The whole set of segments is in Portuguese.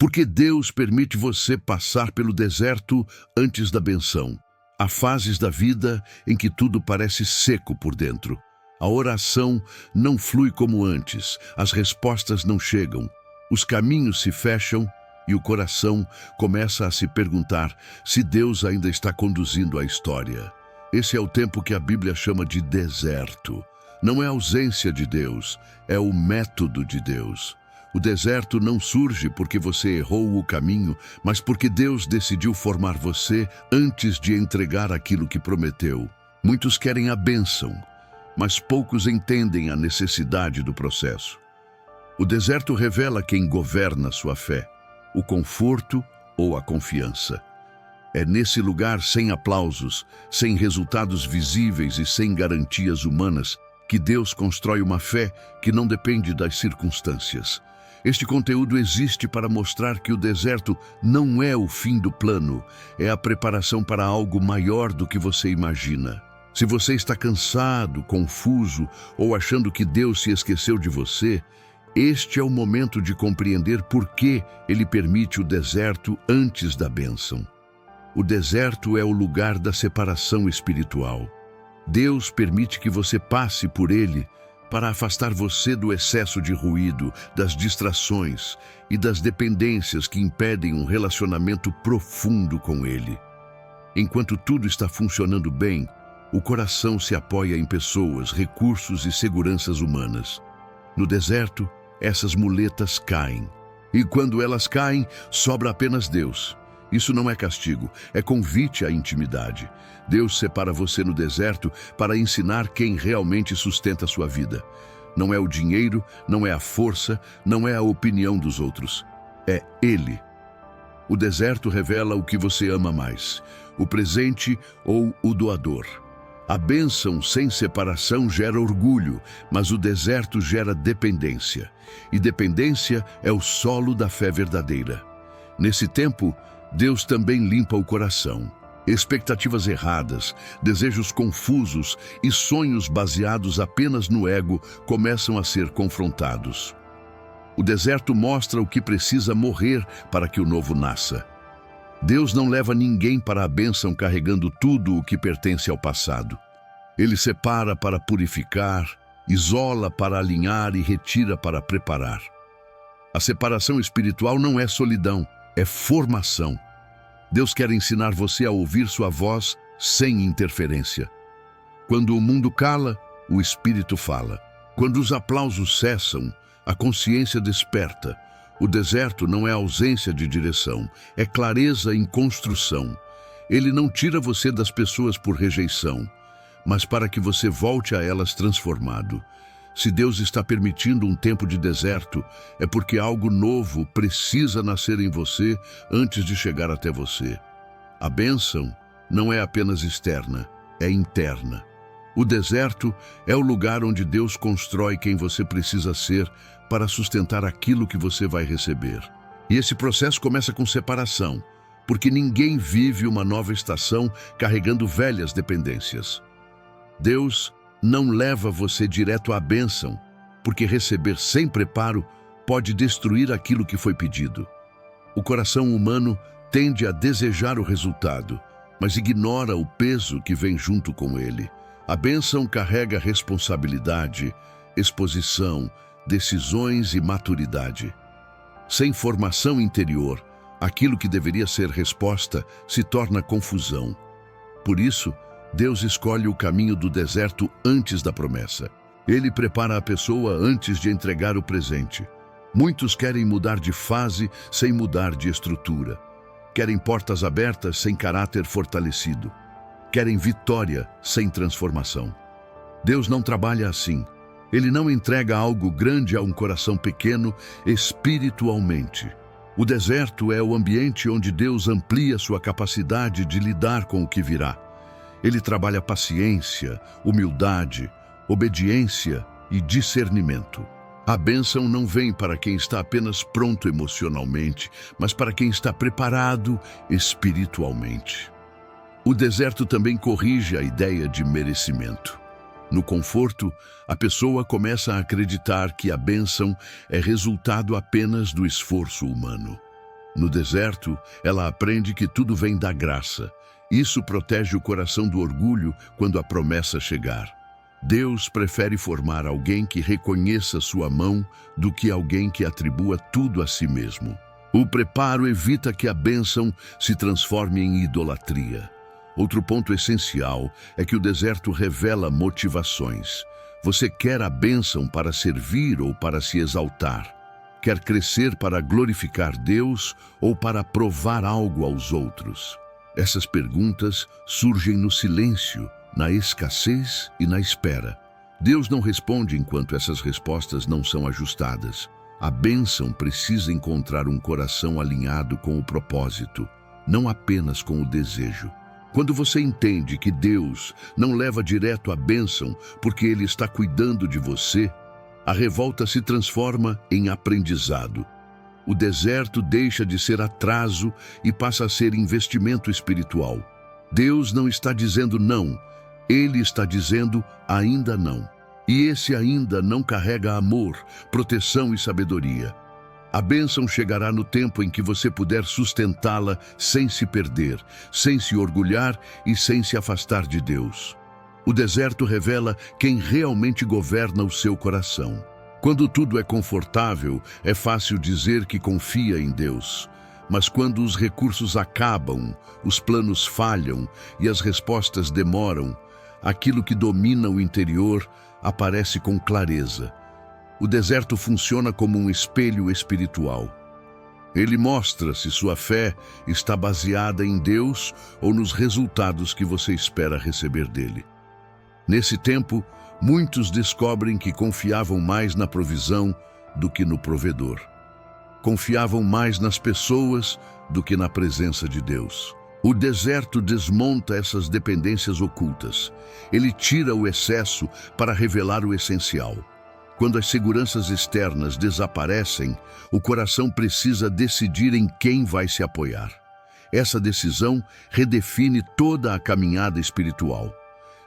Porque Deus permite você passar pelo deserto antes da benção. Há fases da vida em que tudo parece seco por dentro. A oração não flui como antes, as respostas não chegam, os caminhos se fecham e o coração começa a se perguntar se Deus ainda está conduzindo a história. Esse é o tempo que a Bíblia chama de deserto. Não é a ausência de Deus, é o método de Deus. O deserto não surge porque você errou o caminho, mas porque Deus decidiu formar você antes de entregar aquilo que prometeu. Muitos querem a bênção, mas poucos entendem a necessidade do processo. O deserto revela quem governa sua fé, o conforto ou a confiança. É nesse lugar sem aplausos, sem resultados visíveis e sem garantias humanas que Deus constrói uma fé que não depende das circunstâncias. Este conteúdo existe para mostrar que o deserto não é o fim do plano, é a preparação para algo maior do que você imagina. Se você está cansado, confuso ou achando que Deus se esqueceu de você, este é o momento de compreender por que Ele permite o deserto antes da bênção. O deserto é o lugar da separação espiritual. Deus permite que você passe por ele para afastar você do excesso de ruído, das distrações e das dependências que impedem um relacionamento profundo com Ele. Enquanto tudo está funcionando bem, o coração se apoia em pessoas, recursos e seguranças humanas. No deserto, essas muletas caem. E quando elas caem, sobra apenas Deus. Isso não é castigo, é convite à intimidade. Deus separa você no deserto para ensinar quem realmente sustenta a sua vida. Não é o dinheiro, não é a força, não é a opinião dos outros. É Ele. O deserto revela o que você ama mais, o presente ou o doador. A bênção sem separação gera orgulho, mas o deserto gera dependência. E dependência é o solo da fé verdadeira. Nesse tempo, Deus também limpa o coração. Expectativas erradas, desejos confusos e sonhos baseados apenas no ego começam a ser confrontados. O deserto mostra o que precisa morrer para que o novo nasça. Deus não leva ninguém para a bênção carregando tudo o que pertence ao passado. Ele separa para purificar, isola para alinhar e retira para preparar. A separação espiritual não é solidão, é formação. Deus quer ensinar você a ouvir sua voz sem interferência. Quando o mundo cala, o Espírito fala. Quando os aplausos cessam, a consciência desperta. O deserto não é ausência de direção, é clareza em construção. Ele não tira você das pessoas por rejeição, mas para que você volte a elas transformado. Se Deus está permitindo um tempo de deserto, é porque algo novo precisa nascer em você antes de chegar até você. A bênção não é apenas externa, é interna. O deserto é o lugar onde Deus constrói quem você precisa ser para sustentar aquilo que você vai receber. E esse processo começa com separação, porque ninguém vive uma nova estação carregando velhas dependências. Deus não leva você direto à bênção, porque receber sem preparo pode destruir aquilo que foi pedido. O coração humano tende a desejar o resultado, mas ignora o peso que vem junto com ele. A bênção carrega responsabilidade, exposição, decisões e maturidade. Sem formação interior, aquilo que deveria ser resposta se torna confusão. Por isso, Deus escolhe o caminho do deserto antes da promessa. Ele prepara a pessoa antes de entregar o presente. Muitos querem mudar de fase sem mudar de estrutura. Querem portas abertas sem caráter fortalecido. Querem vitória sem transformação. Deus não trabalha assim. Ele não entrega algo grande a um coração pequeno espiritualmente. O deserto é o ambiente onde Deus amplia sua capacidade de lidar com o que virá. Ele trabalha paciência, humildade, obediência e discernimento. A bênção não vem para quem está apenas pronto emocionalmente, mas para quem está preparado espiritualmente. O deserto também corrige a ideia de merecimento. No conforto, a pessoa começa a acreditar que a bênção é resultado apenas do esforço humano. No deserto, ela aprende que tudo vem da graça. Isso protege o coração do orgulho quando a promessa chegar. Deus prefere formar alguém que reconheça sua mão do que alguém que atribua tudo a si mesmo. O preparo evita que a bênção se transforme em idolatria. Outro ponto essencial é que o deserto revela motivações. Você quer a bênção para servir ou para se exaltar? Quer crescer para glorificar Deus ou para provar algo aos outros? Essas perguntas surgem no silêncio, na escassez e na espera. Deus não responde enquanto essas respostas não são ajustadas. A bênção precisa encontrar um coração alinhado com o propósito, não apenas com o desejo. Quando você entende que Deus não leva direto a bênção porque Ele está cuidando de você, a revolta se transforma em aprendizado. O deserto deixa de ser atraso e passa a ser investimento espiritual. Deus não está dizendo não, Ele está dizendo ainda não. E esse ainda não carrega amor, proteção e sabedoria. A bênção chegará no tempo em que você puder sustentá-la sem se perder, sem se orgulhar e sem se afastar de Deus. O deserto revela quem realmente governa o seu coração. Quando tudo é confortável, é fácil dizer que confia em Deus. Mas quando os recursos acabam, os planos falham e as respostas demoram, aquilo que domina o interior aparece com clareza. O deserto funciona como um espelho espiritual. Ele mostra se sua fé está baseada em Deus ou nos resultados que você espera receber dele. Nesse tempo, muitos descobrem que confiavam mais na provisão do que no provedor. Confiavam mais nas pessoas do que na presença de Deus. O deserto desmonta essas dependências ocultas. Ele tira o excesso para revelar o essencial. Quando as seguranças externas desaparecem, o coração precisa decidir em quem vai se apoiar. Essa decisão redefine toda a caminhada espiritual.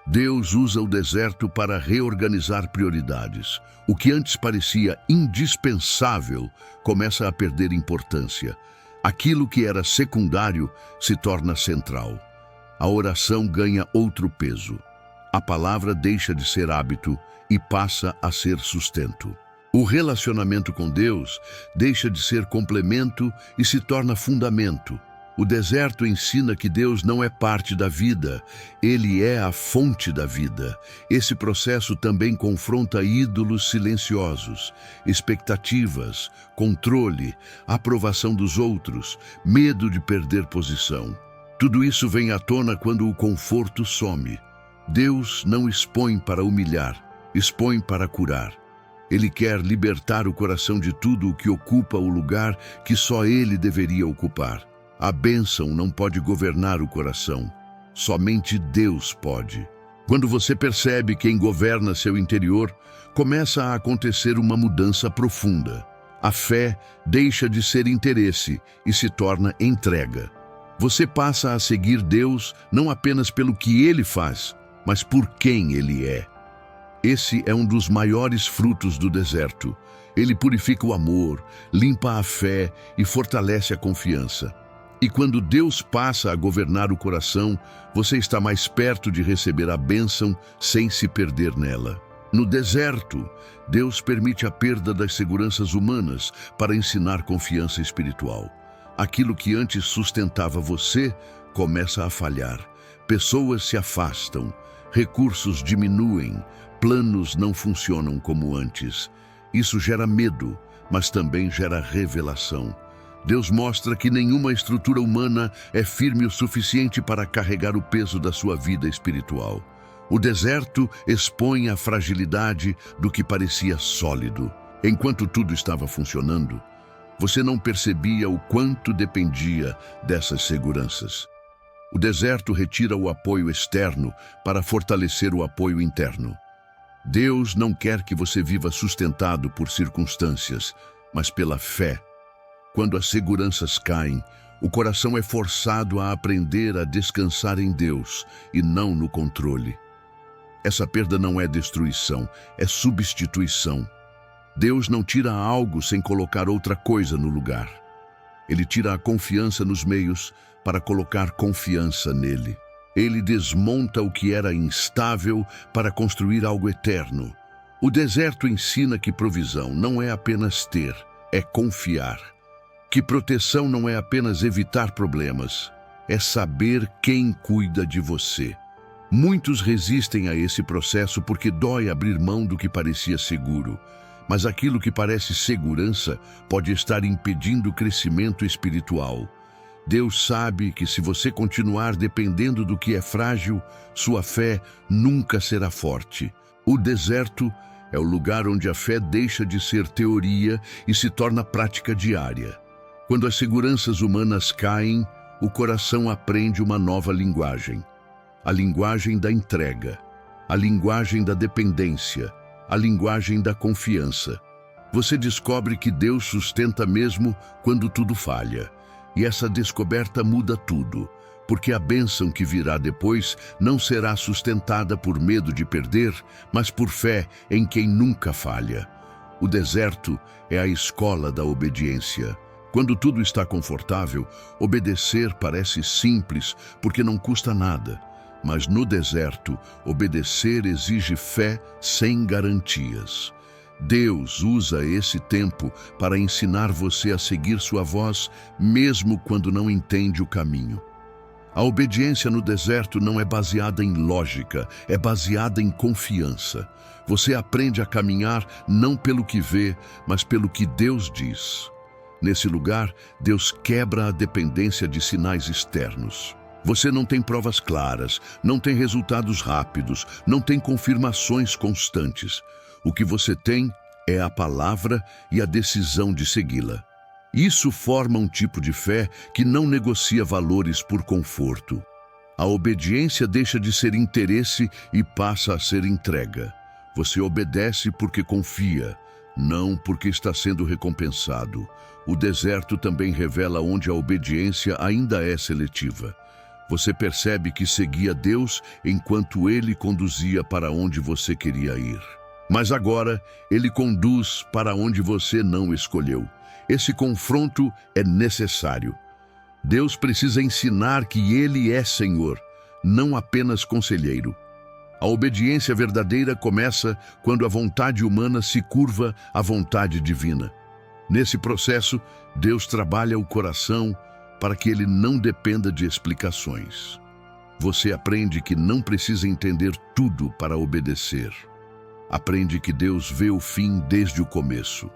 Deus usa o deserto para reorganizar prioridades. O que antes parecia indispensável começa a perder importância. Aquilo que era secundário se torna central. A oração ganha outro peso. A palavra deixa de ser hábito e passa a ser sustento. O relacionamento com Deus deixa de ser complemento e se torna fundamento. O deserto ensina que Deus não é parte da vida, Ele é a fonte da vida. Esse processo também confronta ídolos silenciosos, expectativas, controle, aprovação dos outros, medo de perder posição. Tudo isso vem à tona quando o conforto some. Deus não expõe para humilhar, expõe para curar. Ele quer libertar o coração de tudo o que ocupa o lugar que só Ele deveria ocupar. A bênção não pode governar o coração, somente Deus pode. Quando você percebe quem governa seu interior, começa a acontecer uma mudança profunda. A fé deixa de ser interesse e se torna entrega. Você passa a seguir Deus não apenas pelo que Ele faz, mas por quem Ele é. Esse é um dos maiores frutos do deserto. Ele purifica o amor, limpa a fé e fortalece a confiança. E quando Deus passa a governar o coração, você está mais perto de receber a bênção sem se perder nela. No deserto, Deus permite a perda das seguranças humanas para ensinar confiança espiritual. Aquilo que antes sustentava você começa a falhar. Pessoas se afastam, recursos diminuem, planos não funcionam como antes. Isso gera medo, mas também gera revelação. Deus mostra que nenhuma estrutura humana é firme o suficiente para carregar o peso da sua vida espiritual. O deserto expõe a fragilidade do que parecia sólido. Enquanto tudo estava funcionando, você não percebia o quanto dependia dessas seguranças. O deserto retira o apoio externo para fortalecer o apoio interno. Deus não quer que você viva sustentado por circunstâncias, mas pela fé. Quando as seguranças caem, o coração é forçado a aprender a descansar em Deus e não no controle. Essa perda não é destruição, é substituição. Deus não tira algo sem colocar outra coisa no lugar. Ele tira a confiança nos meios para colocar confiança nele. Ele desmonta o que era instável para construir algo eterno. O deserto ensina que provisão não é apenas ter, é confiar. Que proteção não é apenas evitar problemas, é saber quem cuida de você. Muitos resistem a esse processo porque dói abrir mão do que parecia seguro. Mas aquilo que parece segurança pode estar impedindo o crescimento espiritual. Deus sabe que se você continuar dependendo do que é frágil, sua fé nunca será forte. O deserto é o lugar onde a fé deixa de ser teoria e se torna prática diária. Quando as seguranças humanas caem, o coração aprende uma nova linguagem. A linguagem da entrega, a linguagem da dependência, a linguagem da confiança. Você descobre que Deus sustenta mesmo quando tudo falha. E essa descoberta muda tudo, porque a bênção que virá depois não será sustentada por medo de perder, mas por fé em quem nunca falha. O deserto é a escola da obediência. Quando tudo está confortável, obedecer parece simples, porque não custa nada. Mas no deserto, obedecer exige fé sem garantias. Deus usa esse tempo para ensinar você a seguir sua voz, mesmo quando não entende o caminho. A obediência no deserto não é baseada em lógica, é baseada em confiança. Você aprende a caminhar não pelo que vê, mas pelo que Deus diz. Nesse lugar, Deus quebra a dependência de sinais externos. Você não tem provas claras, não tem resultados rápidos, não tem confirmações constantes. O que você tem é a palavra e a decisão de segui-la. Isso forma um tipo de fé que não negocia valores por conforto. A obediência deixa de ser interesse e passa a ser entrega. Você obedece porque confia, não porque está sendo recompensado. O deserto também revela onde a obediência ainda é seletiva. Você percebe que seguia Deus enquanto Ele conduzia para onde você queria ir. Mas agora, Ele conduz para onde você não escolheu. Esse confronto é necessário. Deus precisa ensinar que Ele é Senhor, não apenas conselheiro. A obediência verdadeira começa quando a vontade humana se curva à vontade divina. Nesse processo, Deus trabalha o coração para que ele não dependa de explicações. Você aprende que não precisa entender tudo para obedecer. Aprende que Deus vê o fim desde o começo.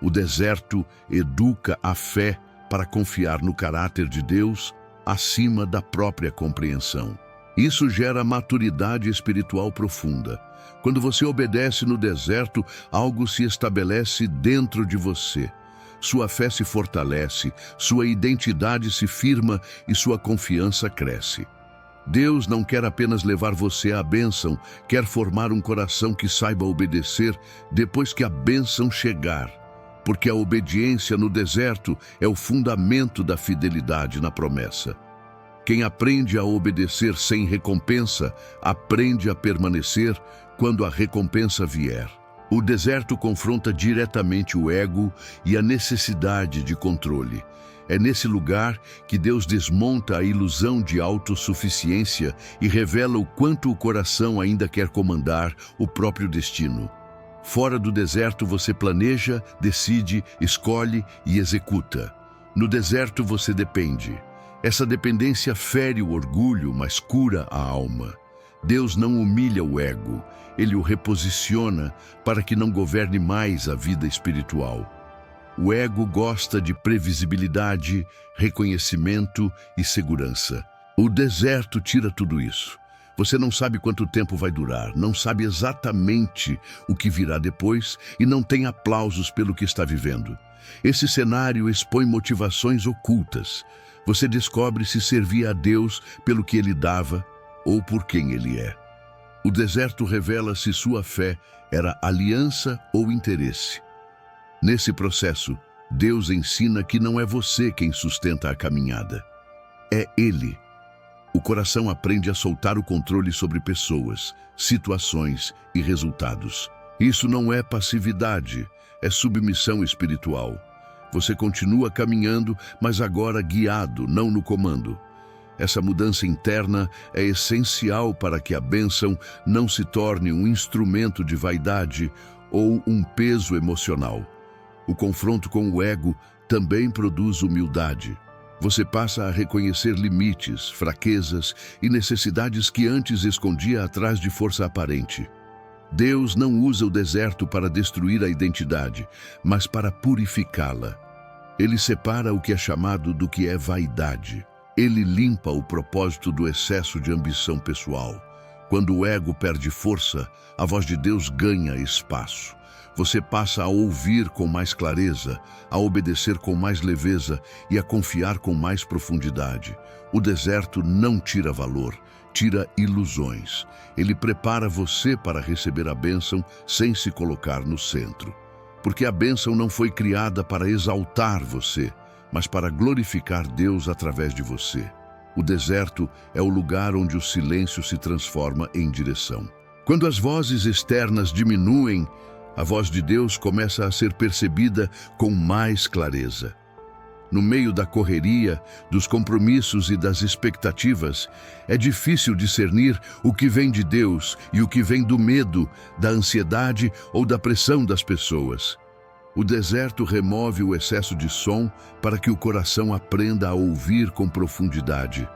O deserto educa a fé para confiar no caráter de Deus acima da própria compreensão. Isso gera maturidade espiritual profunda. Quando você obedece no deserto, algo se estabelece dentro de você. Sua fé se fortalece, sua identidade se firma e sua confiança cresce. Deus não quer apenas levar você à bênção, quer formar um coração que saiba obedecer depois que a bênção chegar. Porque a obediência no deserto é o fundamento da fidelidade na promessa. Quem aprende a obedecer sem recompensa, aprende a permanecer quando a recompensa vier. O deserto confronta diretamente o ego e a necessidade de controle. É nesse lugar que Deus desmonta a ilusão de autossuficiência e revela o quanto o coração ainda quer comandar o próprio destino. Fora do deserto você planeja, decide, escolhe e executa. No deserto você depende. Essa dependência fere o orgulho, mas cura a alma. Deus não humilha o ego, ele o reposiciona para que não governe mais a vida espiritual. O ego gosta de previsibilidade, reconhecimento e segurança. O deserto tira tudo isso. Você não sabe quanto tempo vai durar, não sabe exatamente o que virá depois e não tem aplausos pelo que está vivendo. Esse cenário expõe motivações ocultas. Você descobre se servia a Deus pelo que Ele dava ou por quem Ele é. O deserto revela se sua fé era aliança ou interesse. Nesse processo, Deus ensina que não é você quem sustenta a caminhada. É Ele. O coração aprende a soltar o controle sobre pessoas, situações e resultados. Isso não é passividade, é submissão espiritual. Você continua caminhando, mas agora guiado, não no comando. Essa mudança interna é essencial para que a bênção não se torne um instrumento de vaidade ou um peso emocional. O confronto com o ego também produz humildade. Você passa a reconhecer limites, fraquezas e necessidades que antes escondia atrás de força aparente. Deus não usa o deserto para destruir a identidade, mas para purificá-la. Ele separa o que é chamado do que é vaidade. Ele limpa o propósito do excesso de ambição pessoal. Quando o ego perde força, a voz de Deus ganha espaço. Você passa a ouvir com mais clareza, a obedecer com mais leveza e a confiar com mais profundidade. O deserto não tira valor, tira ilusões. Ele prepara você para receber a bênção sem se colocar no centro. Porque a bênção não foi criada para exaltar você, mas para glorificar Deus através de você. O deserto é o lugar onde o silêncio se transforma em direção. Quando as vozes externas diminuem, a voz de Deus começa a ser percebida com mais clareza. No meio da correria, dos compromissos e das expectativas, é difícil discernir o que vem de Deus e o que vem do medo, da ansiedade ou da pressão das pessoas. O deserto remove o excesso de som para que o coração aprenda a ouvir com profundidade.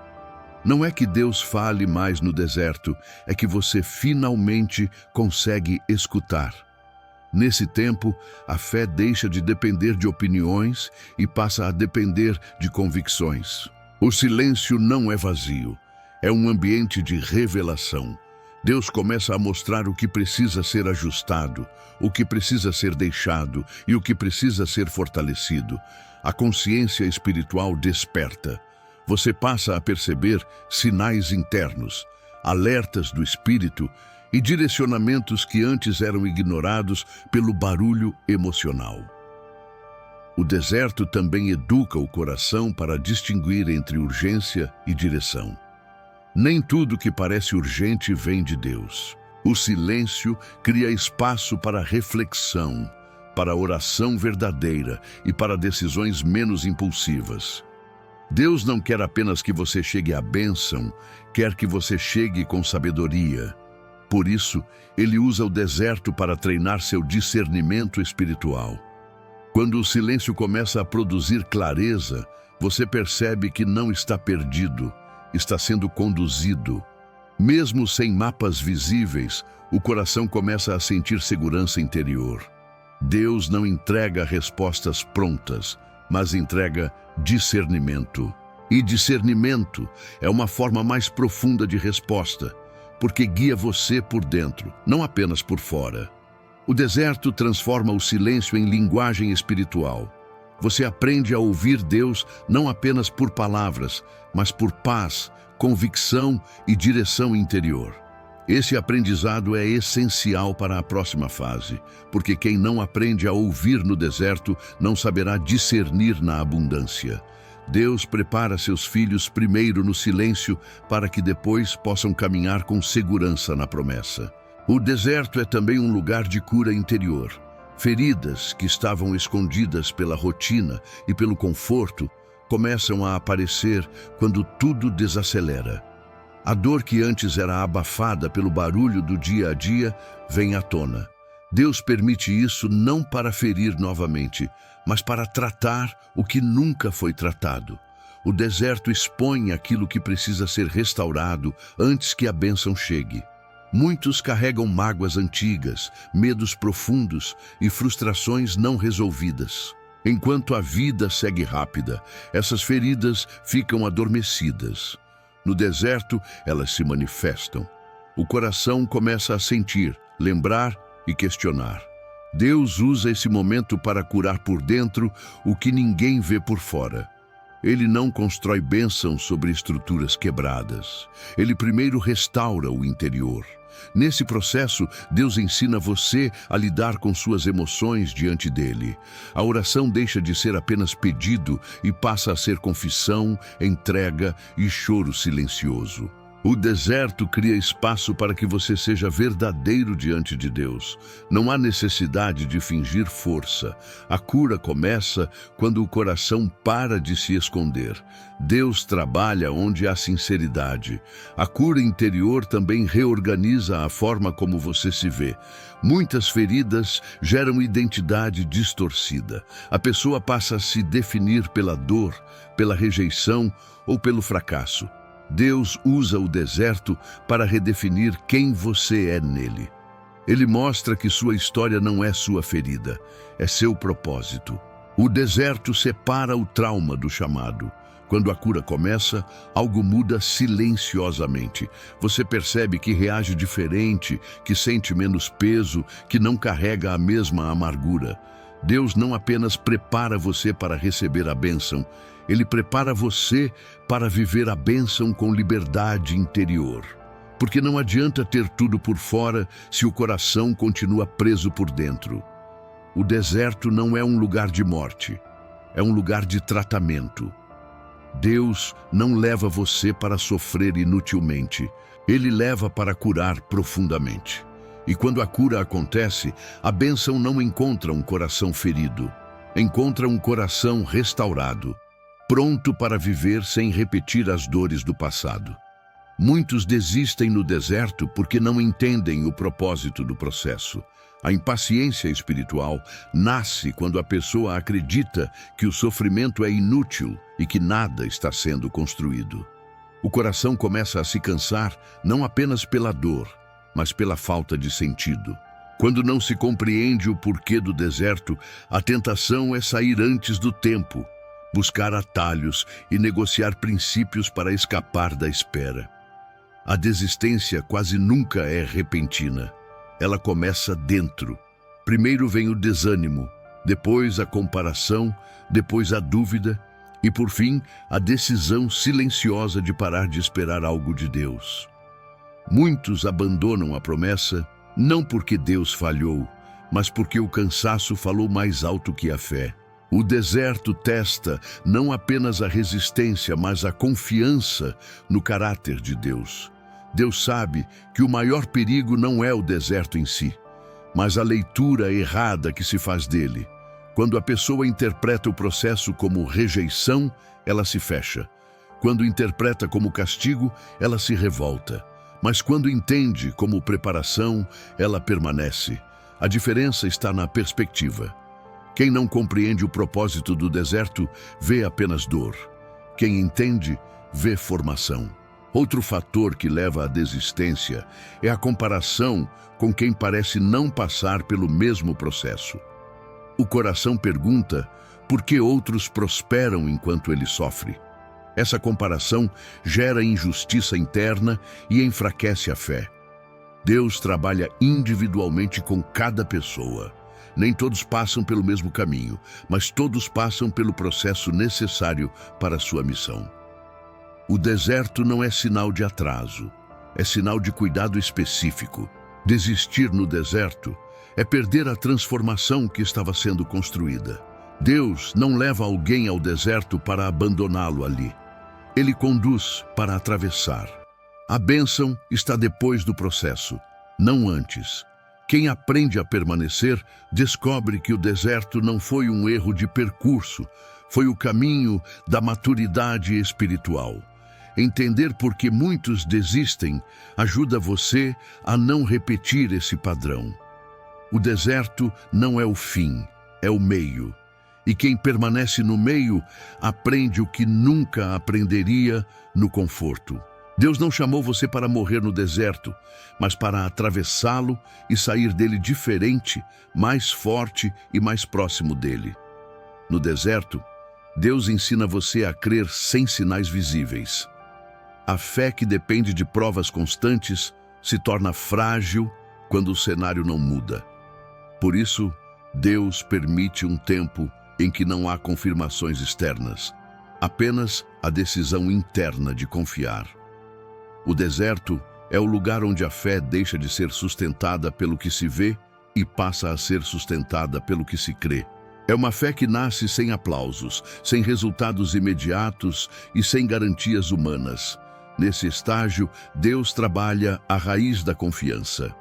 Não é que Deus fale mais no deserto, é que você finalmente consegue escutar. Nesse tempo, a fé deixa de depender de opiniões e passa a depender de convicções. O silêncio não é vazio, é um ambiente de revelação. Deus começa a mostrar o que precisa ser ajustado, o que precisa ser deixado e o que precisa ser fortalecido. A consciência espiritual desperta. Você passa a perceber sinais internos, alertas do espírito e direcionamentos que antes eram ignorados pelo barulho emocional. O deserto também educa o coração para distinguir entre urgência e direção. Nem tudo que parece urgente vem de Deus. O silêncio cria espaço para reflexão, para oração verdadeira e para decisões menos impulsivas. Deus não quer apenas que você chegue à bênção, quer que você chegue com sabedoria. Por isso, ele usa o deserto para treinar seu discernimento espiritual. Quando o silêncio começa a produzir clareza, você percebe que não está perdido, está sendo conduzido. Mesmo sem mapas visíveis, o coração começa a sentir segurança interior. Deus não entrega respostas prontas, mas entrega discernimento. E discernimento é uma forma mais profunda de resposta, porque guia você por dentro, não apenas por fora. O deserto transforma o silêncio em linguagem espiritual. Você aprende a ouvir Deus não apenas por palavras, mas por paz, convicção e direção interior. Esse aprendizado é essencial para a próxima fase, porque quem não aprende a ouvir no deserto não saberá discernir na abundância. Deus prepara seus filhos primeiro no silêncio para que depois possam caminhar com segurança na promessa. O deserto é também um lugar de cura interior. Feridas que estavam escondidas pela rotina e pelo conforto começam a aparecer quando tudo desacelera. A dor que antes era abafada pelo barulho do dia a dia vem à tona. Deus permite isso não para ferir novamente, mas para tratar o que nunca foi tratado. O deserto expõe aquilo que precisa ser restaurado antes que a bênção chegue. Muitos carregam mágoas antigas, medos profundos e frustrações não resolvidas. Enquanto a vida segue rápida, essas feridas ficam adormecidas. No deserto, elas se manifestam. O coração começa a sentir, lembrar e questionar. Deus usa esse momento para curar por dentro o que ninguém vê por fora. Ele não constrói bênçãos sobre estruturas quebradas. Ele primeiro restaura o interior. Nesse processo, Deus ensina você a lidar com suas emoções diante dele. A oração deixa de ser apenas pedido e passa a ser confissão, entrega e choro silencioso. O deserto cria espaço para que você seja verdadeiro diante de Deus. Não há necessidade de fingir força. A cura começa quando o coração para de se esconder. Deus trabalha onde há sinceridade. A cura interior também reorganiza a forma como você se vê. Muitas feridas geram identidade distorcida. A pessoa passa a se definir pela dor, pela rejeição ou pelo fracasso. Deus usa o deserto para redefinir quem você é nele. Ele mostra que sua história não é sua ferida, é seu propósito. O deserto separa o trauma do chamado. Quando a cura começa, algo muda silenciosamente. Você percebe que reage diferente, que sente menos peso, que não carrega a mesma amargura. Deus não apenas prepara você para receber a bênção, Ele prepara você para viver a bênção com liberdade interior. Porque não adianta ter tudo por fora se o coração continua preso por dentro. O deserto não é um lugar de morte, é um lugar de tratamento. Deus não leva você para sofrer inutilmente, Ele leva para curar profundamente. E quando a cura acontece, a bênção não encontra um coração ferido, encontra um coração restaurado, pronto para viver sem repetir as dores do passado. Muitos desistem no deserto porque não entendem o propósito do processo. A impaciência espiritual nasce quando a pessoa acredita que o sofrimento é inútil e que nada está sendo construído. O coração começa a se cansar não apenas pela dor, mas pela falta de sentido. Quando não se compreende o porquê do deserto, a tentação é sair antes do tempo, buscar atalhos e negociar princípios para escapar da espera. A desistência quase nunca é repentina. Ela começa dentro. Primeiro vem o desânimo, depois a comparação, depois a dúvida e, por fim, a decisão silenciosa de parar de esperar algo de Deus. Muitos abandonam a promessa não porque Deus falhou, mas porque o cansaço falou mais alto que a fé. O deserto testa não apenas a resistência, mas a confiança no caráter de Deus. Deus sabe que o maior perigo não é o deserto em si, mas a leitura errada que se faz dele. Quando a pessoa interpreta o processo como rejeição, ela se fecha. Quando interpreta como castigo, ela se revolta. Mas quando entende como preparação, ela permanece. A diferença está na perspectiva. Quem não compreende o propósito do deserto vê apenas dor. Quem entende, vê formação. Outro fator que leva à desistência é a comparação com quem parece não passar pelo mesmo processo. O coração pergunta por que outros prosperam enquanto ele sofre. Essa comparação gera injustiça interna e enfraquece a fé. Deus trabalha individualmente com cada pessoa. Nem todos passam pelo mesmo caminho, mas todos passam pelo processo necessário para a sua missão. O deserto não é sinal de atraso, é sinal de cuidado específico. Desistir no deserto é perder a transformação que estava sendo construída. Deus não leva alguém ao deserto para abandoná-lo ali. Ele conduz para atravessar. A bênção está depois do processo, não antes. Quem aprende a permanecer descobre que o deserto não foi um erro de percurso, foi o caminho da maturidade espiritual. Entender por que muitos desistem ajuda você a não repetir esse padrão. O deserto não é o fim, é o meio. E quem permanece no meio aprende o que nunca aprenderia no conforto. Deus não chamou você para morrer no deserto, mas para atravessá-lo e sair dele diferente, mais forte e mais próximo dele. No deserto, Deus ensina você a crer sem sinais visíveis. A fé que depende de provas constantes se torna frágil quando o cenário não muda. Por isso, Deus permite um tempo em que não há confirmações externas, apenas a decisão interna de confiar. O deserto é o lugar onde a fé deixa de ser sustentada pelo que se vê e passa a ser sustentada pelo que se crê. É uma fé que nasce sem aplausos, sem resultados imediatos e sem garantias humanas. Nesse estágio, Deus trabalha a raiz da confiança.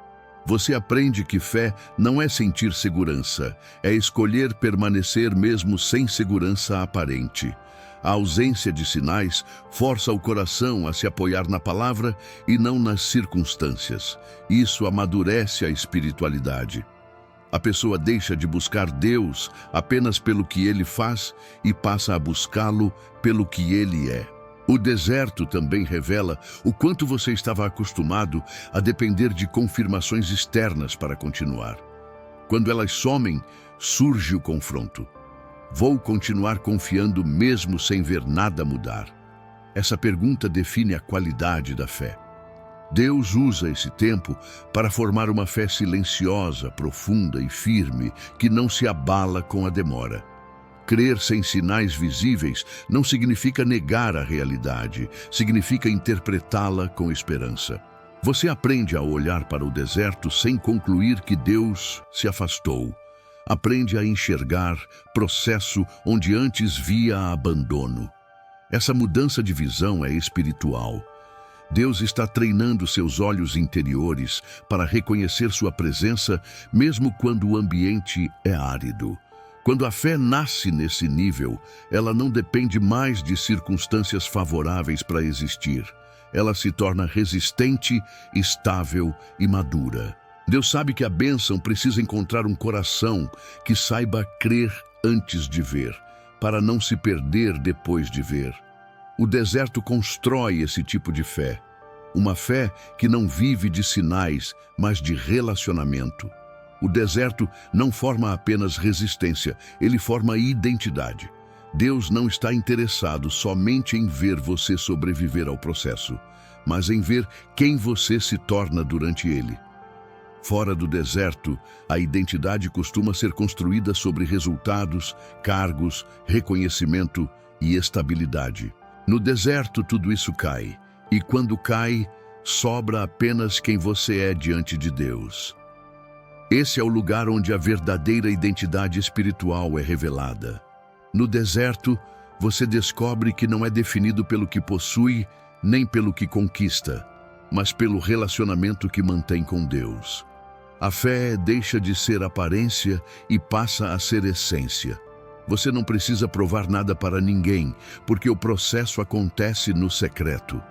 Você aprende que fé não é sentir segurança, é escolher permanecer mesmo sem segurança aparente. A ausência de sinais força o coração a se apoiar na palavra e não nas circunstâncias. Isso amadurece a espiritualidade. A pessoa deixa de buscar Deus apenas pelo que Ele faz e passa a buscá-lo pelo que Ele é. O deserto também revela o quanto você estava acostumado a depender de confirmações externas para continuar. Quando elas somem, surge o confronto. Vou continuar confiando mesmo sem ver nada mudar? Essa pergunta define a qualidade da fé. Deus usa esse tempo para formar uma fé silenciosa, profunda e firme, que não se abala com a demora. Crer sem sinais visíveis não significa negar a realidade, significa interpretá-la com esperança. Você aprende a olhar para o deserto sem concluir que Deus se afastou. Aprende a enxergar processo onde antes via abandono. Essa mudança de visão é espiritual. Deus está treinando seus olhos interiores para reconhecer sua presença mesmo quando o ambiente é árido. Quando a fé nasce nesse nível, ela não depende mais de circunstâncias favoráveis para existir. Ela se torna resistente, estável e madura. Deus sabe que a bênção precisa encontrar um coração que saiba crer antes de ver, para não se perder depois de ver. O deserto constrói esse tipo de fé. Uma fé que não vive de sinais, mas de relacionamento. O deserto não forma apenas resistência, ele forma identidade. Deus não está interessado somente em ver você sobreviver ao processo, mas em ver quem você se torna durante ele. Fora do deserto, a identidade costuma ser construída sobre resultados, cargos, reconhecimento e estabilidade. No deserto, tudo isso cai, e quando cai, sobra apenas quem você é diante de Deus. Esse é o lugar onde a verdadeira identidade espiritual é revelada. No deserto, você descobre que não é definido pelo que possui, nem pelo que conquista, mas pelo relacionamento que mantém com Deus. A fé deixa de ser aparência e passa a ser essência. Você não precisa provar nada para ninguém, porque o processo acontece no secreto.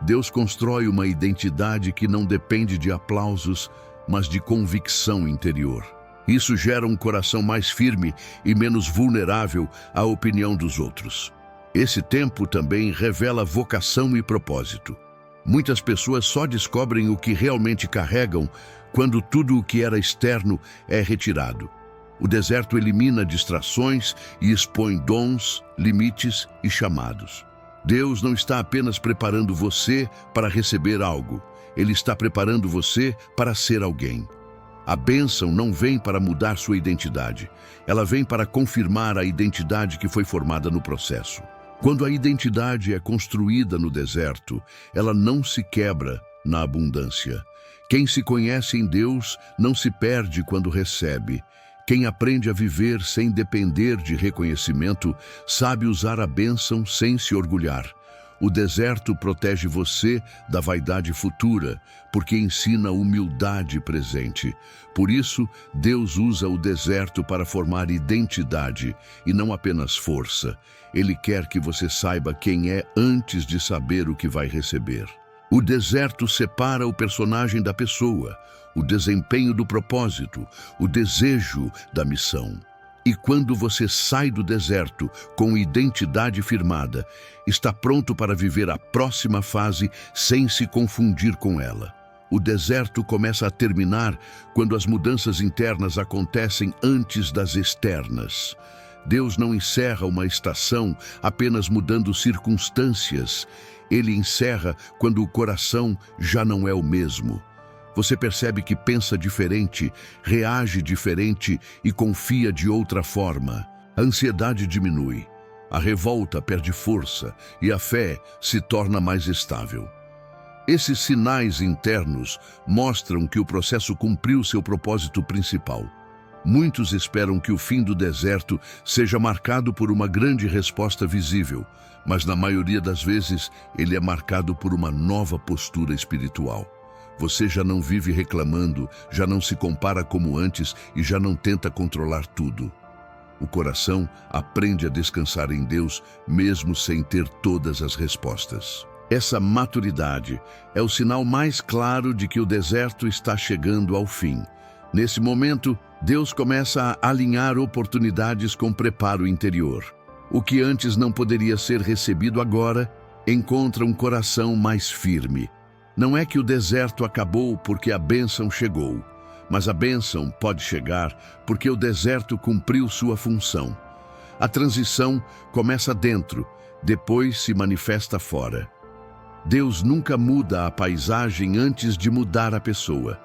Deus constrói uma identidade que não depende de aplausos, mas de convicção interior. Isso gera um coração mais firme e menos vulnerável à opinião dos outros. Esse tempo também revela vocação e propósito. Muitas pessoas só descobrem o que realmente carregam quando tudo o que era externo é retirado. O deserto elimina distrações e expõe dons, limites e chamados. Deus não está apenas preparando você para receber algo. Ele está preparando você para ser alguém. A bênção não vem para mudar sua identidade. Ela vem para confirmar a identidade que foi formada no processo. Quando a identidade é construída no deserto, ela não se quebra na abundância. Quem se conhece em Deus não se perde quando recebe. Quem aprende a viver sem depender de reconhecimento sabe usar a bênção sem se orgulhar. O deserto protege você da vaidade futura, porque ensina humildade presente. Por isso, Deus usa o deserto para formar identidade e não apenas força. Ele quer que você saiba quem é antes de saber o que vai receber. O deserto separa o personagem da pessoa, o desempenho do propósito, o desejo da missão. E quando você sai do deserto com identidade firmada, está pronto para viver a próxima fase sem se confundir com ela. O deserto começa a terminar quando as mudanças internas acontecem antes das externas. Deus não encerra uma estação apenas mudando circunstâncias. Ele encerra quando o coração já não é o mesmo. Você percebe que pensa diferente, reage diferente e confia de outra forma. A ansiedade diminui, a revolta perde força e a fé se torna mais estável. Esses sinais internos mostram que o processo cumpriu seu propósito principal. Muitos esperam que o fim do deserto seja marcado por uma grande resposta visível, mas na maioria das vezes ele é marcado por uma nova postura espiritual. Você já não vive reclamando, já não se compara como antes e já não tenta controlar tudo. O coração aprende a descansar em Deus, mesmo sem ter todas as respostas. Essa maturidade é o sinal mais claro de que o deserto está chegando ao fim. Nesse momento, Deus começa a alinhar oportunidades com preparo interior. O que antes não poderia ser recebido agora, encontra um coração mais firme. Não é que o deserto acabou porque a bênção chegou, mas a bênção pode chegar porque o deserto cumpriu sua função. A transição começa dentro, depois se manifesta fora. Deus nunca muda a paisagem antes de mudar a pessoa.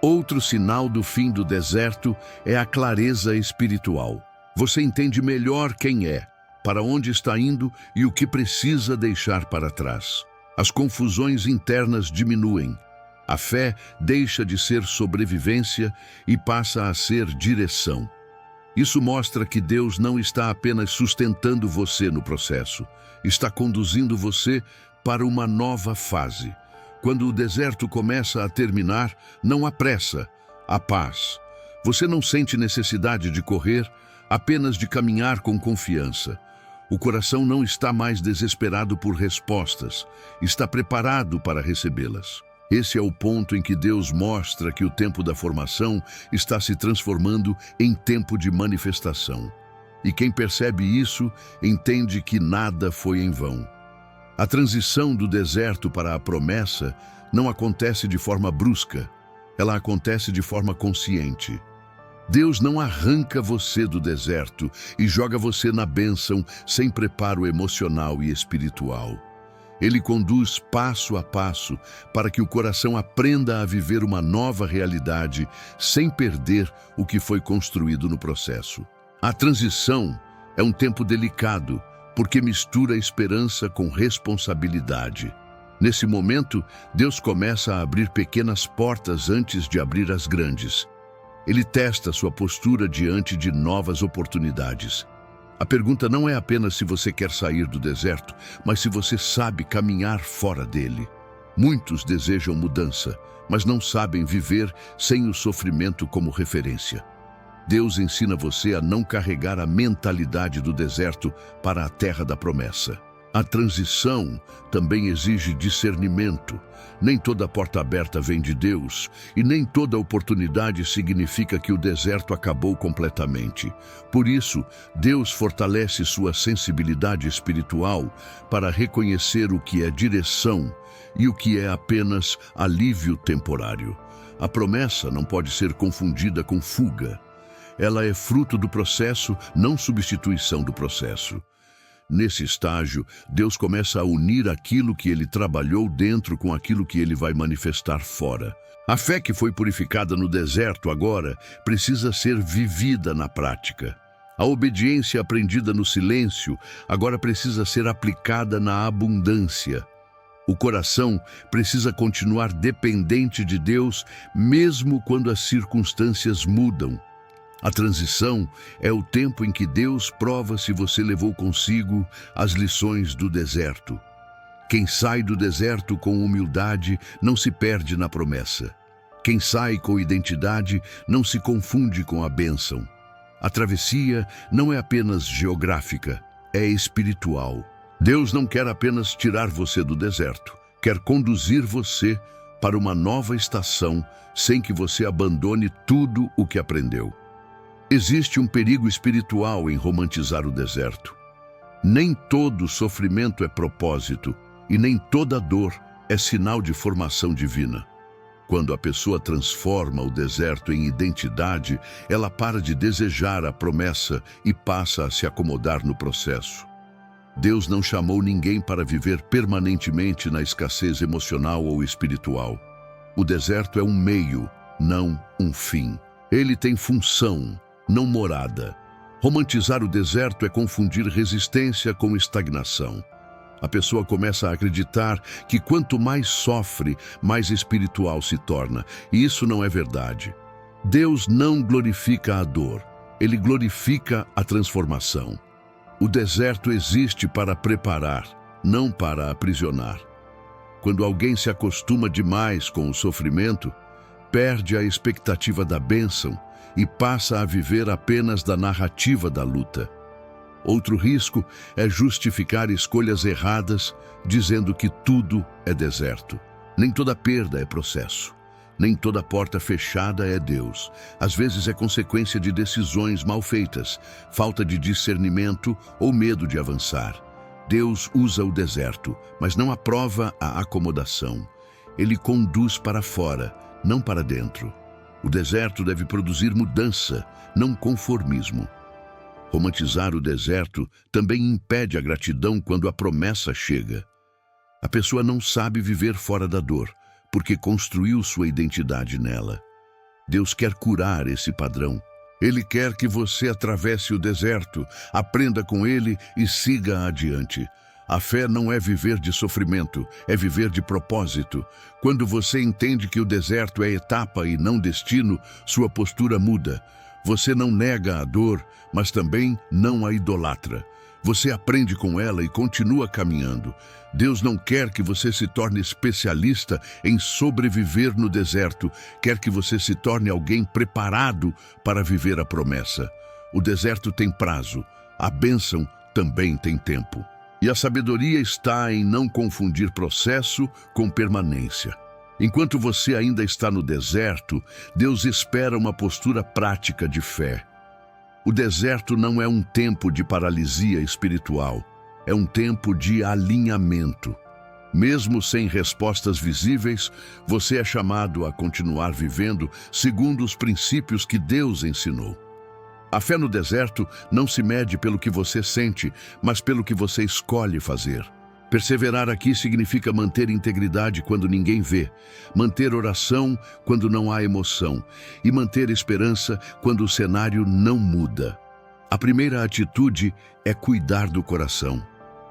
Outro sinal do fim do deserto é a clareza espiritual. Você entende melhor quem é, para onde está indo e o que precisa deixar para trás. As confusões internas diminuem. A fé deixa de ser sobrevivência e passa a ser direção. Isso mostra que Deus não está apenas sustentando você no processo, está conduzindo você para uma nova fase. Quando o deserto começa a terminar, não há pressa, há paz. Você não sente necessidade de correr, apenas de caminhar com confiança. O coração não está mais desesperado por respostas, está preparado para recebê-las. Esse é o ponto em que Deus mostra que o tempo da formação está se transformando em tempo de manifestação. E quem percebe isso, entende que nada foi em vão. A transição do deserto para a promessa não acontece de forma brusca, ela acontece de forma consciente. Deus não arranca você do deserto e joga você na bênção sem preparo emocional e espiritual. Ele conduz passo a passo para que o coração aprenda a viver uma nova realidade sem perder o que foi construído no processo. A transição é um tempo delicado, porque mistura esperança com responsabilidade. Nesse momento, Deus começa a abrir pequenas portas antes de abrir as grandes. Ele testa sua postura diante de novas oportunidades. A pergunta não é apenas se você quer sair do deserto, mas se você sabe caminhar fora dele. Muitos desejam mudança, mas não sabem viver sem o sofrimento como referência. Deus ensina você a não carregar a mentalidade do deserto para a terra da promessa. A transição também exige discernimento. Nem toda porta aberta vem de Deus, e nem toda oportunidade significa que o deserto acabou completamente. Por isso, Deus fortalece sua sensibilidade espiritual para reconhecer o que é direção e o que é apenas alívio temporário. A promessa não pode ser confundida com fuga. Ela é fruto do processo, não substituição do processo. Nesse estágio, Deus começa a unir aquilo que ele trabalhou dentro com aquilo que ele vai manifestar fora. A fé que foi purificada no deserto agora precisa ser vivida na prática. A obediência aprendida no silêncio agora precisa ser aplicada na abundância. O coração precisa continuar dependente de Deus, mesmo quando as circunstâncias mudam. A transição é o tempo em que Deus prova se você levou consigo as lições do deserto. Quem sai do deserto com humildade não se perde na promessa. Quem sai com identidade não se confunde com a bênção. A travessia não é apenas geográfica, é espiritual. Deus não quer apenas tirar você do deserto, quer conduzir você para uma nova estação sem que você abandone tudo o que aprendeu. Existe um perigo espiritual em romantizar o deserto. Nem todo sofrimento é propósito e nem toda dor é sinal de formação divina. Quando a pessoa transforma o deserto em identidade, ela para de desejar a promessa e passa a se acomodar no processo. Deus não chamou ninguém para viver permanentemente na escassez emocional ou espiritual. O deserto é um meio, não um fim. Ele tem função, não morada. Romantizar o deserto é confundir resistência com estagnação. A pessoa começa a acreditar que quanto mais sofre, mais espiritual se torna, e isso não é verdade. Deus não glorifica a dor, Ele glorifica a transformação. O deserto existe para preparar, não para aprisionar. Quando alguém se acostuma demais com o sofrimento, perde a expectativa da bênção e passa a viver apenas da narrativa da luta. Outro risco é justificar escolhas erradas, dizendo que tudo é deserto. Nem toda perda é processo. Nem toda porta fechada é Deus. Às vezes é consequência de decisões mal feitas, falta de discernimento ou medo de avançar. Deus usa o deserto, mas não aprova a acomodação. Ele conduz para fora, não para dentro. O deserto deve produzir mudança, não conformismo. Romantizar o deserto também impede a gratidão quando a promessa chega. A pessoa não sabe viver fora da dor, porque construiu sua identidade nela. Deus quer curar esse padrão. Ele quer que você atravesse o deserto, aprenda com ele e siga adiante. A fé não é viver de sofrimento, é viver de propósito. Quando você entende que o deserto é etapa e não destino, sua postura muda. Você não nega a dor, mas também não a idolatra. Você aprende com ela e continua caminhando. Deus não quer que você se torne especialista em sobreviver no deserto, quer que você se torne alguém preparado para viver a promessa. O deserto tem prazo, a bênção também tem tempo. E a sabedoria está em não confundir processo com permanência. Enquanto você ainda está no deserto, Deus espera uma postura prática de fé. O deserto não é um tempo de paralisia espiritual, é um tempo de alinhamento. Mesmo sem respostas visíveis, você é chamado a continuar vivendo segundo os princípios que Deus ensinou. A fé no deserto não se mede pelo que você sente, mas pelo que você escolhe fazer. Perseverar aqui significa manter integridade quando ninguém vê, manter oração quando não há emoção e manter esperança quando o cenário não muda. A primeira atitude é cuidar do coração.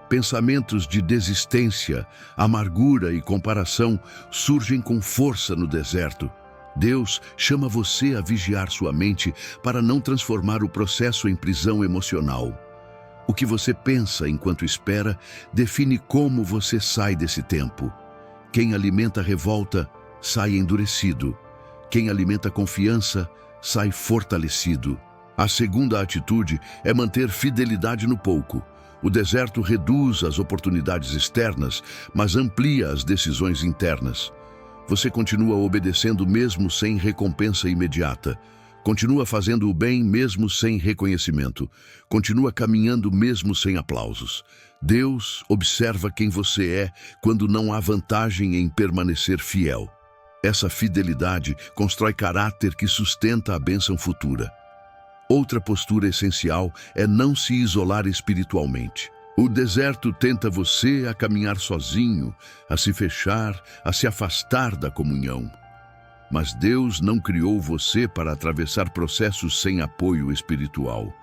Pensamentos de desistência, amargura e comparação surgem com força no deserto. Deus chama você a vigiar sua mente para não transformar o processo em prisão emocional. O que você pensa enquanto espera define como você sai desse tempo. Quem alimenta revolta sai endurecido. Quem alimenta confiança sai fortalecido. A segunda atitude é manter fidelidade no pouco. O deserto reduz as oportunidades externas, mas amplia as decisões internas. Você continua obedecendo mesmo sem recompensa imediata. Continua fazendo o bem mesmo sem reconhecimento. Continua caminhando mesmo sem aplausos. Deus observa quem você é quando não há vantagem em permanecer fiel. Essa fidelidade constrói caráter que sustenta a bênção futura. Outra postura essencial é não se isolar espiritualmente. O deserto tenta você a caminhar sozinho, a se fechar, a se afastar da comunhão. Mas Deus não criou você para atravessar processos sem apoio espiritual.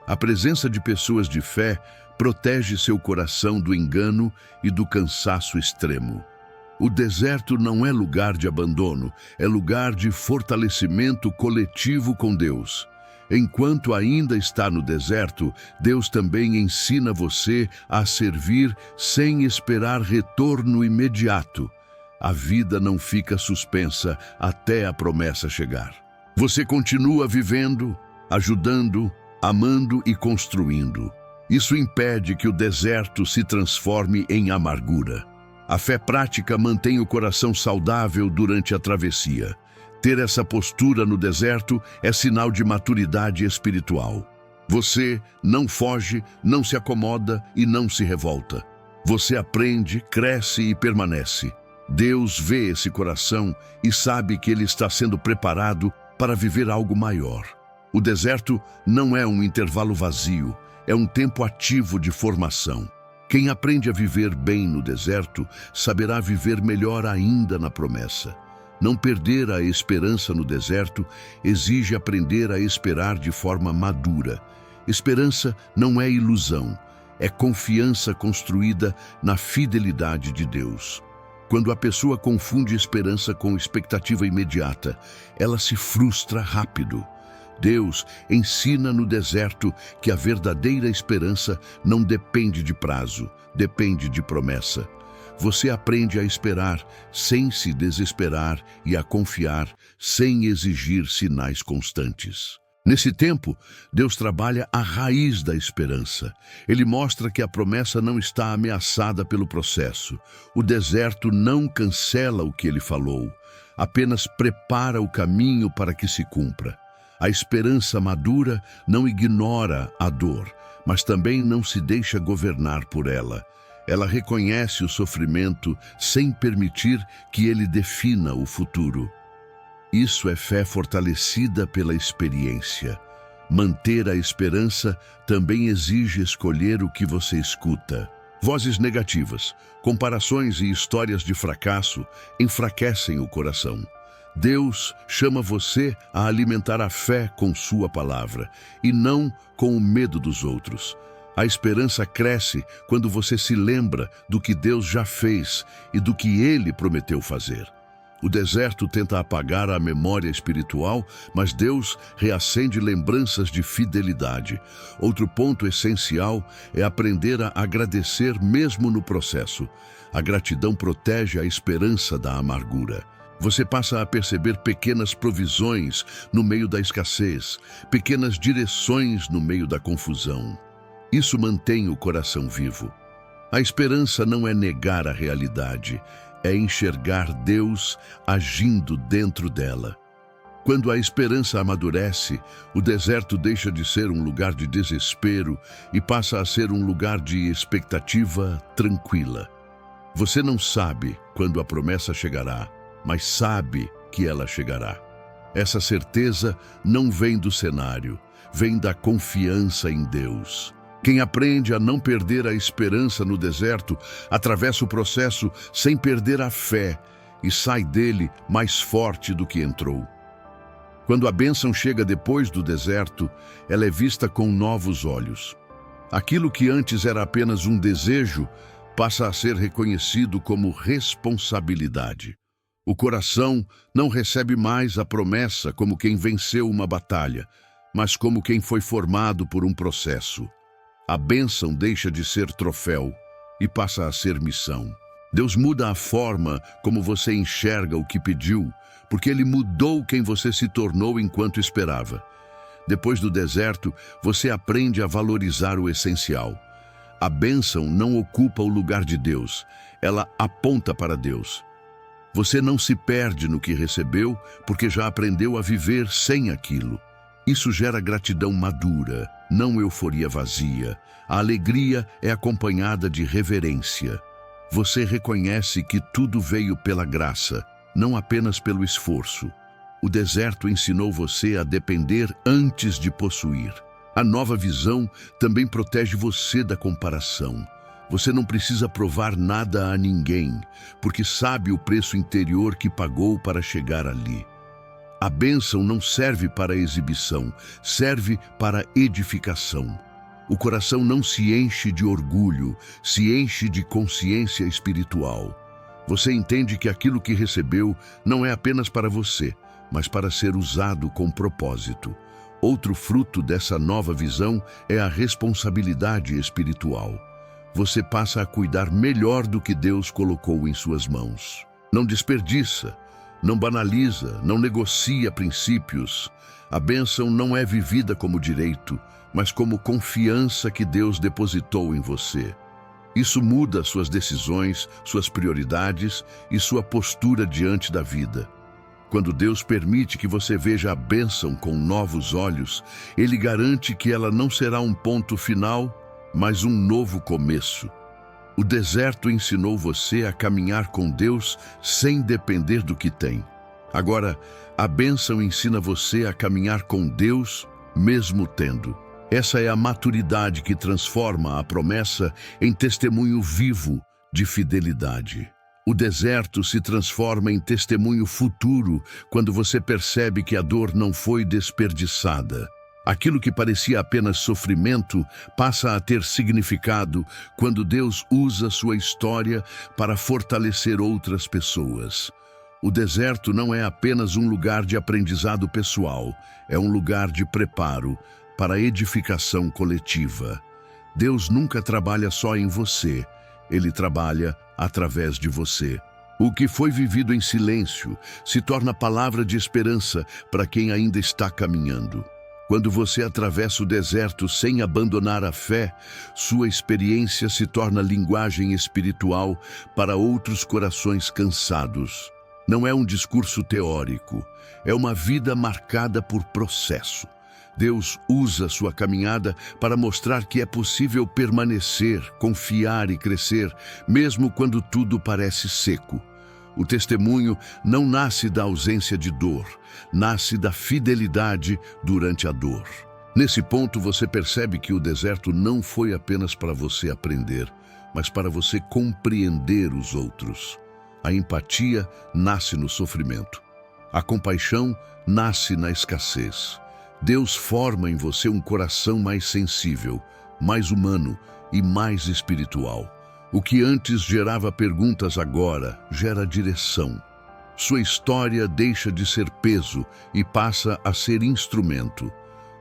A presença de pessoas de fé protege seu coração do engano e do cansaço extremo. O deserto não é lugar de abandono, é lugar de fortalecimento coletivo com Deus. Enquanto ainda está no deserto, Deus também ensina você a servir sem esperar retorno imediato. A vida não fica suspensa até a promessa chegar. Você continua vivendo, ajudando, amando e construindo. Isso impede que o deserto se transforme em amargura. A fé prática mantém o coração saudável durante a travessia. Ter essa postura no deserto é sinal de maturidade espiritual. Você não foge, não se acomoda e não se revolta. Você aprende, cresce e permanece. Deus vê esse coração e sabe que ele está sendo preparado para viver algo maior. O deserto não é um intervalo vazio, é um tempo ativo de formação. Quem aprende a viver bem no deserto saberá viver melhor ainda na promessa. Não perder a esperança no deserto exige aprender a esperar de forma madura. Esperança não é ilusão, é confiança construída na fidelidade de Deus. Quando a pessoa confunde esperança com expectativa imediata, ela se frustra rápido. Deus ensina no deserto que a verdadeira esperança não depende de prazo, depende de promessa. Você aprende a esperar sem se desesperar e a confiar sem exigir sinais constantes. Nesse tempo, Deus trabalha a raiz da esperança. Ele mostra que a promessa não está ameaçada pelo processo. O deserto não cancela o que ele falou, apenas prepara o caminho para que se cumpra. A esperança madura não ignora a dor, mas também não se deixa governar por ela. Ela reconhece o sofrimento sem permitir que ele defina o futuro. Isso é fé fortalecida pela experiência. Manter a esperança também exige escolher o que você escuta. Vozes negativas, comparações e histórias de fracasso enfraquecem o coração. Deus chama você a alimentar a fé com sua palavra e não com o medo dos outros. A esperança cresce quando você se lembra do que Deus já fez e do que Ele prometeu fazer. O deserto tenta apagar a memória espiritual, mas Deus reacende lembranças de fidelidade. Outro ponto essencial é aprender a agradecer mesmo no processo. A gratidão protege a esperança da amargura. Você passa a perceber pequenas provisões no meio da escassez, pequenas direções no meio da confusão. Isso mantém o coração vivo. A esperança não é negar a realidade, é enxergar Deus agindo dentro dela. Quando a esperança amadurece, o deserto deixa de ser um lugar de desespero e passa a ser um lugar de expectativa tranquila. Você não sabe quando a promessa chegará, mas sabe que ela chegará. Essa certeza não vem do cenário, vem da confiança em Deus. Quem aprende a não perder a esperança no deserto, atravessa o processo sem perder a fé e sai dele mais forte do que entrou. Quando a bênção chega depois do deserto, ela é vista com novos olhos. Aquilo que antes era apenas um desejo, passa a ser reconhecido como responsabilidade. O coração não recebe mais a promessa como quem venceu uma batalha, mas como quem foi formado por um processo. A bênção deixa de ser troféu e passa a ser missão. Deus muda a forma como você enxerga o que pediu, porque Ele mudou quem você se tornou enquanto esperava. Depois do deserto, você aprende a valorizar o essencial. A bênção não ocupa o lugar de Deus, ela aponta para Deus. Você não se perde no que recebeu, porque já aprendeu a viver sem aquilo. Isso gera gratidão madura, não euforia vazia. A alegria é acompanhada de reverência. Você reconhece que tudo veio pela graça, não apenas pelo esforço. O deserto ensinou você a depender antes de possuir. A nova visão também protege você da comparação. Você não precisa provar nada a ninguém, porque sabe o preço interior que pagou para chegar ali. A bênção não serve para exibição, serve para edificação. O coração não se enche de orgulho, se enche de consciência espiritual. Você entende que aquilo que recebeu não é apenas para você, mas para ser usado com propósito. Outro fruto dessa nova visão é a responsabilidade espiritual. Você passa a cuidar melhor do que Deus colocou em suas mãos. Não desperdiça, não banaliza, não negocia princípios. A bênção não é vivida como direito, mas como confiança que Deus depositou em você. Isso muda suas decisões, suas prioridades e sua postura diante da vida. Quando Deus permite que você veja a bênção com novos olhos, Ele garante que ela não será um ponto final, mas um novo começo. O deserto ensinou você a caminhar com Deus sem depender do que tem. Agora, a bênção ensina você a caminhar com Deus mesmo tendo. Essa é a maturidade que transforma a promessa em testemunho vivo de fidelidade. O deserto se transforma em testemunho futuro quando você percebe que a dor não foi desperdiçada. Aquilo que parecia apenas sofrimento passa a ter significado quando Deus usa sua história para fortalecer outras pessoas. O deserto não é apenas um lugar de aprendizado pessoal, é um lugar de preparo para a edificação coletiva. Deus nunca trabalha só em você, Ele trabalha através de você. O que foi vivido em silêncio se torna palavra de esperança para quem ainda está caminhando. Quando você atravessa o deserto sem abandonar a fé, sua experiência se torna linguagem espiritual para outros corações cansados. Não é um discurso teórico, é uma vida marcada por processo. Deus usa sua caminhada para mostrar que é possível permanecer, confiar e crescer, mesmo quando tudo parece seco. O testemunho não nasce da ausência de dor, nasce da fidelidade durante a dor. Nesse ponto, você percebe que o deserto não foi apenas para você aprender, mas para você compreender os outros. A empatia nasce no sofrimento. A compaixão nasce na escassez. Deus forma em você um coração mais sensível, mais humano e mais espiritual. O que antes gerava perguntas agora gera direção. Sua história deixa de ser peso e passa a ser instrumento.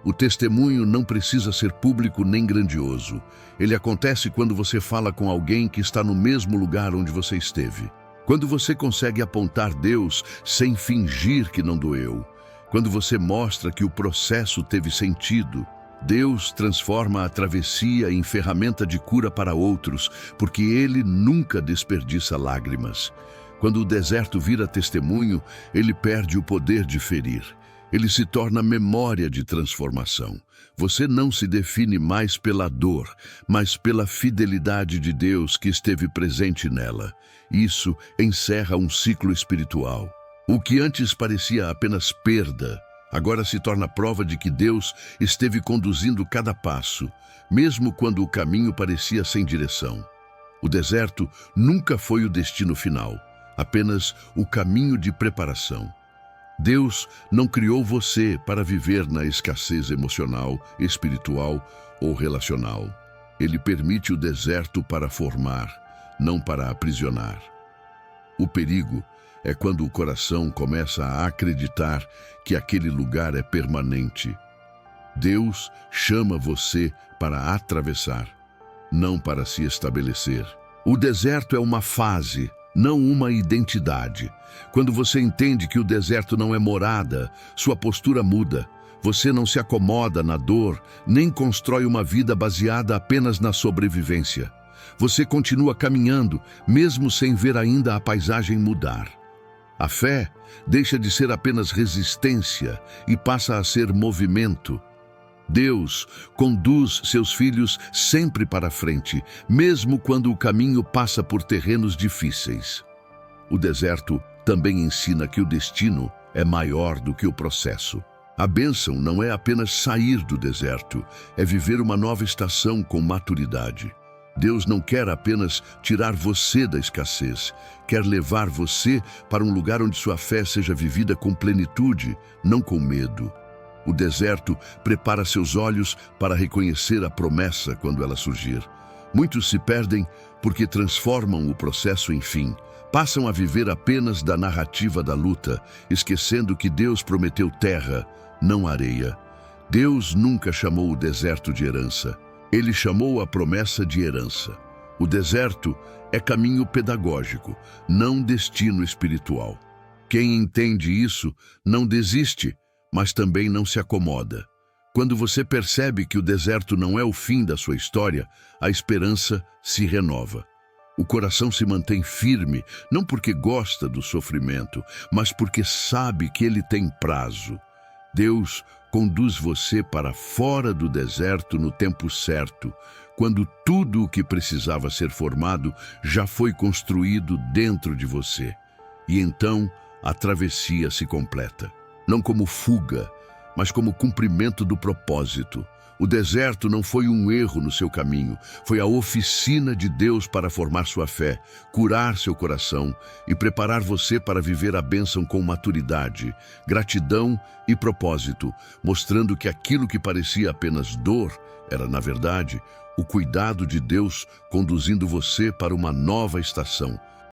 O testemunho não precisa ser público nem grandioso. Ele acontece quando você fala com alguém que está no mesmo lugar onde você esteve. Quando você consegue apontar Deus sem fingir que não doeu. Quando você mostra que o processo teve sentido. Deus transforma a travessia em ferramenta de cura para outros, porque Ele nunca desperdiça lágrimas. Quando o deserto vira testemunho, ele perde o poder de ferir. Ele se torna memória de transformação. Você não se define mais pela dor, mas pela fidelidade de Deus que esteve presente nela. Isso encerra um ciclo espiritual. O que antes parecia apenas perda, agora se torna prova de que Deus esteve conduzindo cada passo, mesmo quando o caminho parecia sem direção. O deserto nunca foi o destino final, apenas o caminho de preparação. Deus não criou você para viver na escassez emocional, espiritual ou relacional. Ele permite o deserto para formar, não para aprisionar. O perigo é quando o coração começa a acreditar que aquele lugar é permanente. Deus chama você para atravessar, não para se estabelecer. O deserto é uma fase, não uma identidade. Quando você entende que o deserto não é morada, sua postura muda. Você não se acomoda na dor, nem constrói uma vida baseada apenas na sobrevivência. Você continua caminhando, mesmo sem ver ainda a paisagem mudar. A fé deixa de ser apenas resistência e passa a ser movimento. Deus conduz seus filhos sempre para frente, mesmo quando o caminho passa por terrenos difíceis. O deserto também ensina que o destino é maior do que o processo. A bênção não é apenas sair do deserto, é viver uma nova estação com maturidade. Deus não quer apenas tirar você da escassez, quer levar você para um lugar onde sua fé seja vivida com plenitude, não com medo. O deserto prepara seus olhos para reconhecer a promessa quando ela surgir. Muitos se perdem porque transformam o processo em fim. Passam a viver apenas da narrativa da luta, esquecendo que Deus prometeu terra, não areia. Deus nunca chamou o deserto de herança. Ele chamou a promessa de herança. O deserto é caminho pedagógico, não destino espiritual. Quem entende isso não desiste, mas também não se acomoda. Quando você percebe que o deserto não é o fim da sua história, a esperança se renova. O coração se mantém firme, não porque gosta do sofrimento, mas porque sabe que ele tem prazo. Deus conduz você para fora do deserto no tempo certo, quando tudo o que precisava ser formado já foi construído dentro de você. E então a travessia se completa, não como fuga, mas como cumprimento do propósito. O deserto não foi um erro no seu caminho, foi a oficina de Deus para formar sua fé, curar seu coração e preparar você para viver a bênção com maturidade, gratidão e propósito, mostrando que aquilo que parecia apenas dor era, na verdade, o cuidado de Deus conduzindo você para uma nova estação.